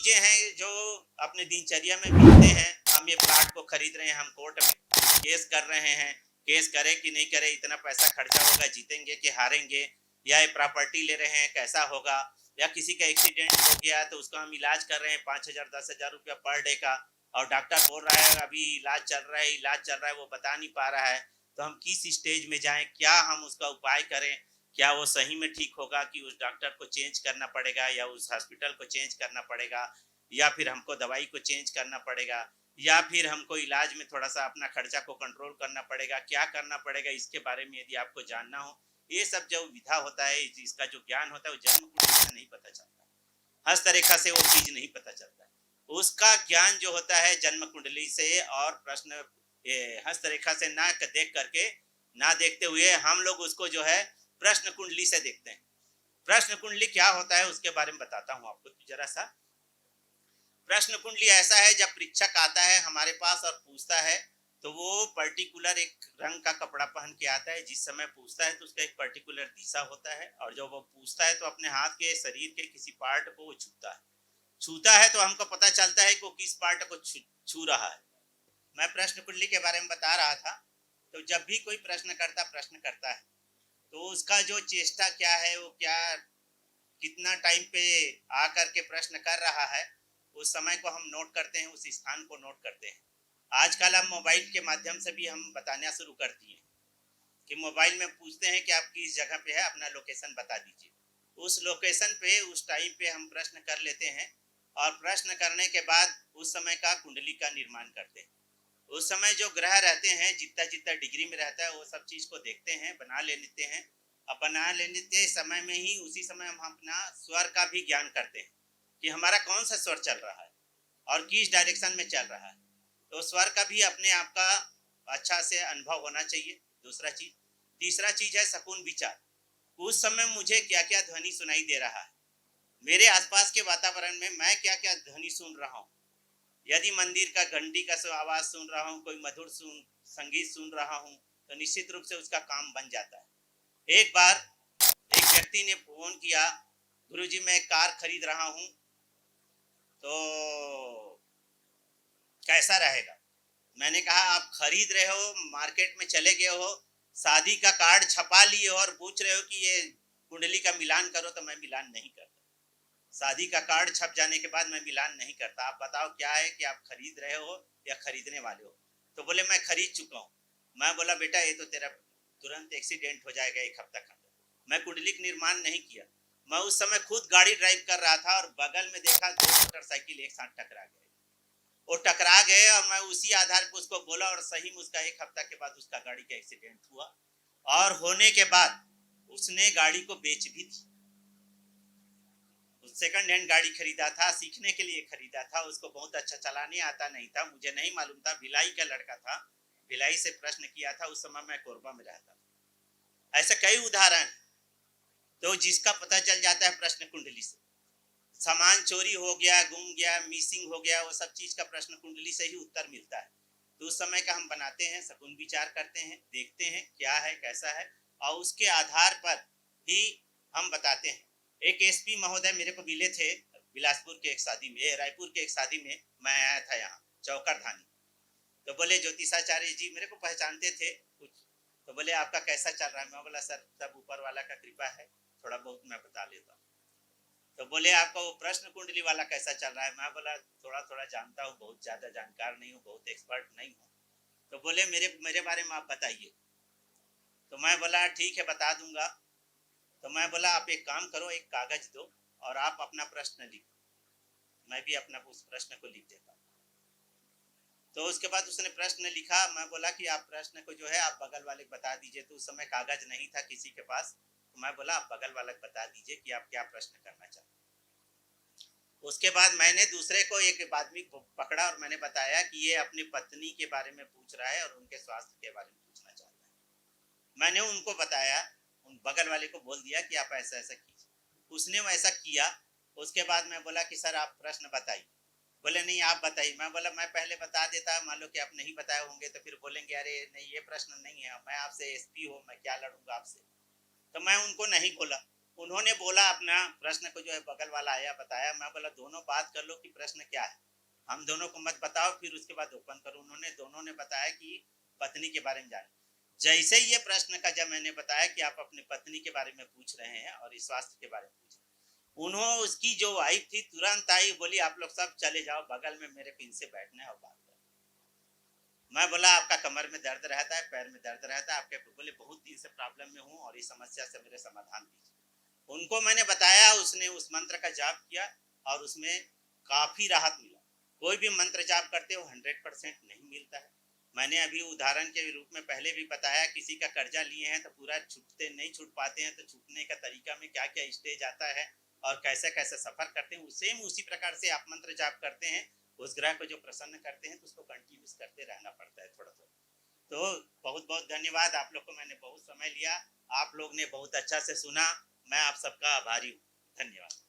चीजें हैं जो अपने दिनचर्या में मिलते हैं। हम ये प्लाट को खरीद रहे हैं, हम कोर्ट में केस कर रहे हैं, केस करें कि नहीं करें, इतना पैसा खर्चा होगा, जीतेंगे कि हारेंगे, या ये प्रॉपर्टी ले रहे हैं कैसा होगा, या किसी का एक्सीडेंट हो गया तो उसका हम इलाज कर रहे हैं 5,000 10,000 रुपया पर डे का, और डॉक्टर बोल रहा है अभी इलाज चल रहा है, इलाज चल रहा है, वो बता नहीं पा रहा है। तो हम किस स्टेज में जाएं, क्या हम उसका उपाय करें, क्या वो सही में ठीक होगा कि उस डॉक्टर को चेंज करना पड़ेगा, या उस हॉस्पिटल को चेंज करना पड़ेगा, या फिर हमको दवाई को चेंज करना पड़ेगा, या फिर हमको इलाज में थोड़ा सा अपना खर्चा को कंट्रोल करना पड़ेगा, क्या करना पड़ेगा, इसके बारे में यदि आपको जानना हो, ये सब जो विधा होता है, इसका जो ज्ञान होता है, वो जन्म कुंडली से नहीं पता चलता, हस्तरेखा से वो चीज नहीं पता चलता। उसका ज्ञान जो होता है जन्म कुंडली से और प्रश्न हस्तरेखा से ना देख करके, ना देखते हुए हम लोग उसको जो है प्रश्न कुंडली से देखते हैं। प्रश्न कुंडली क्या होता है उसके बारे में बताता हूं आपको जरा सा। प्रश्न कुंडली ऐसा है, जब परीक्षक आता है हमारे पास और पूछता है, तो वो पर्टिकुलर एक रंग का कपड़ा पहन के आता है। जिस समय पूछता है तो उसका एक पर्टिकुलर दिशा होता है, और जब वो पूछता है तो अपने हाथ के शरीर के किसी पार्ट को वो छूता है तो हमको पता चलता है कि वो किस पार्ट को छू रहा है। मैं प्रश्न कुंडली के बारे में बता रहा था। तो जब भी कोई प्रश्न करता है तो उसका जो चेष्टा क्या है, वो क्या कितना टाइम पे आकर के प्रश्न कर रहा है, उस समय को हम नोट करते हैं, उस स्थान को नोट करते हैं। आजकल हम मोबाइल के माध्यम से भी हम बताना शुरू कर दिए कि मोबाइल में पूछते हैं कि आप किस जगह पे है, अपना लोकेशन बता दीजिए। उस लोकेशन पे उस टाइम पे हम प्रश्न कर लेते हैं, और प्रश्न करने के बाद उस समय का कुंडली का निर्माण करते हैं। उस समय जो ग्रह रहते हैं, जितना जितना डिग्री में रहता है, वो सब चीज को देखते हैं, बना लेते हैं। अब बना लेने के समय में ही उसी समय हम अपना स्वर का भी ज्ञान करते हैं कि हमारा कौन सा स्वर चल रहा है और किस डायरेक्शन में चल रहा है। तो स्वर का भी अपने आप का अच्छा से अनुभव होना चाहिए। दूसरा चीज, तीसरा चीज है शकुन विचार। उस समय मुझे क्या क्या ध्वनि सुनाई दे रहा है, मेरे आसपास के वातावरण में मैं क्या क्या ध्वनि सुन रहा हूँ। यदि मंदिर का घंटी का आवाज सुन रहा हूँ, कोई मधुर संगीत सुन रहा हूँ, तो निश्चित रूप से उसका काम बन जाता है। एक बार एक व्यक्ति ने फोन किया, गुरुजी मैं कार खरीद रहा हूँ, तो कैसा रहेगा। मैंने कहा आप खरीद रहे हो, मार्केट में चले गए हो, शादी का कार्ड छपा लिए हो और पूछ रहे हो कि ये कुंडली का मिलान करो, तो मैं मिलान नहीं करता। शादी का कार्ड छप जाने के बाद मैं मिलान नहीं करता। आप बताओ क्या है कि आप खरीद रहे हो या खरीदने वाले हो। तो बोले मैं खरीद चुका हूँ। मैं बोला बेटा ये तो तेरा तुरंत एक्सीडेंट हो जाएगा 1 हफ्ता के अंदर। मैं कुंडली निर्माण नहीं किया। मैं उस समय खुद गाड़ी ड्राइव कर रहा था और बगल में देखा 2 मोटरसाइकिल एक साथ टकरा गए। वो टकरा गए और मैं उसी आधार पर उसको बोला, और सही में उसका 1 हफ्ता के बाद उसका गाड़ी का एक्सीडेंट हुआ। और होने के बाद उसने गाड़ी को बेच भी दी। सेकंड हैंड गाड़ी खरीदा था, सीखने के लिए खरीदा था, उसको बहुत अच्छा चलाने आता नहीं था, मुझे नहीं मालूम था, भिलाई का लड़का था, भिलाई से प्रश्न किया था। उस समय मैं कोरबा में रहता था। ऐसे कई उदाहरण, तो जिसका पता चल जाता है प्रश्न कुंडली से। सामान चोरी हो गया, गुम गया, मिसिंग हो गया, वो सब चीज का प्रश्न कुंडली से ही उत्तर मिलता है। तो उस समय का हम बनाते हैं, शकुन विचार करते हैं, देखते हैं क्या है कैसा है, और उसके आधार पर ही हम बताते हैं। एक एसपी महोदय मेरे को मिले थे बिलासपुर के एक शादी में, रायपुर के एक शादी में मैं आया था यहाँ चौकर धानी। तो बोले ज्योतिषाचार्य जी, मेरे को पहचानते थे कुछ। तो बोले आपका कैसा चल रहा है। मैं बोला सर सब ऊपर वाला का कृपा है, थोड़ा बहुत मैं बता लेता हूँ। तो बोले आपका वो प्रश्न कुंडली वाला कैसा चल रहा है। मैं बोला थोड़ा थोड़ा जानता हूँ, बहुत ज्यादा जानकार नहीं हूँ, बहुत एक्सपर्ट नहीं हूँ। तो बोले मेरे बारे में आप बताइए। तो मैं बोला ठीक है बता दूंगा। तो मैं बोला आप एक काम करो, एक कागज दो और आप अपना प्रश्न लिखो, मैं भी अपना उस प्रश्न को लिख देता हूँ। तो उसके बाद उसने प्रश्न लिखा। मैं बोला कि आप प्रश्न को जो है आप बगल वाले को बता दीजिए। तो उस समय कागज नहीं था किसी के पास। तो मैं बोला आप बगल वाले को बता दीजिए कि आप क्या प्रश्न करना चाहते हैं। उसके बाद मैंने दूसरे को एक आदमी पकड़ा और मैंने बताया कि ये अपनी पत्नी के बारे में पूछ रहा है और उनके स्वास्थ्य के बारे में पूछना चाहता है। मैंने उनको बताया, उन बगल वाले को बोल दिया कि आप ऐसा ऐसा कीजिए। उसने वैसा किया। उसके बाद मैं बोला कि सर आप प्रश्न बताइए। बोले नहीं आप बताइए। मैं बोला मैं पहले बता देता, मान लो कि आप नहीं बताए होंगे तो फिर बोलेंगे अरे नहीं ये प्रश्न नहीं है, मैं आपसे एसपी हूँ, मैं क्या लड़ूंगा आपसे। तो मैं उनको नहीं बोला। उन्होंने बोला अपना प्रश्न को जो है बगल वाला आया बताया, मैं बोला दोनों बात कर लो कि प्रश्न क्या है, हम दोनों को मत बताओ फिर उसके बाद ओपन करो। उन्होंने दोनों ने बताया कि पत्नी के बारे में जाने। जैसे ही ये प्रश्न का जब मैंने बताया कि आप अपनी पत्नी के बारे में पूछ रहे हैं और इस स्वास्थ्य के बारे में पूछ रहे हैं, उन्होंने उसकी जो वाइफ थी तुरंत आई, बोली आप लोग सब चले जाओ बगल में मेरे पिन से बैठने और बात करो। मैं बोला आपका कमर में दर्द रहता है, पैर में दर्द रहता है, आपके बोले बहुत दिन से प्रॉब्लम में हूँ और इस समस्या से मेरे समाधान दीजिए। उनको मैंने बताया, उसने उस मंत्र का जाप किया और उसमें काफी राहत मिला। कोई भी मंत्र जाप करते हो 100% नहीं मिलता है। मैंने अभी उदाहरण के रूप में पहले भी बताया, किसी का कर्जा लिए हैं तो पूरा छूटते नहीं, छूट पाते हैं तो छूटने का तरीका में क्या क्या स्टेज आता है और कैसे कैसे सफर करते हैं, सेम उसी प्रकार से आप मंत्र जाप करते हैं, उस ग्रह को जो प्रसन्न करते हैं तो उसको कंटिन्यूस करते रहना पड़ता है थोड़ा थोड़ा। तो बहुत बहुत धन्यवाद आप लोग को, मैंने बहुत समय लिया, आप लोग ने बहुत अच्छा से सुना, मैं आप सबका आभारी हूँ। धन्यवाद।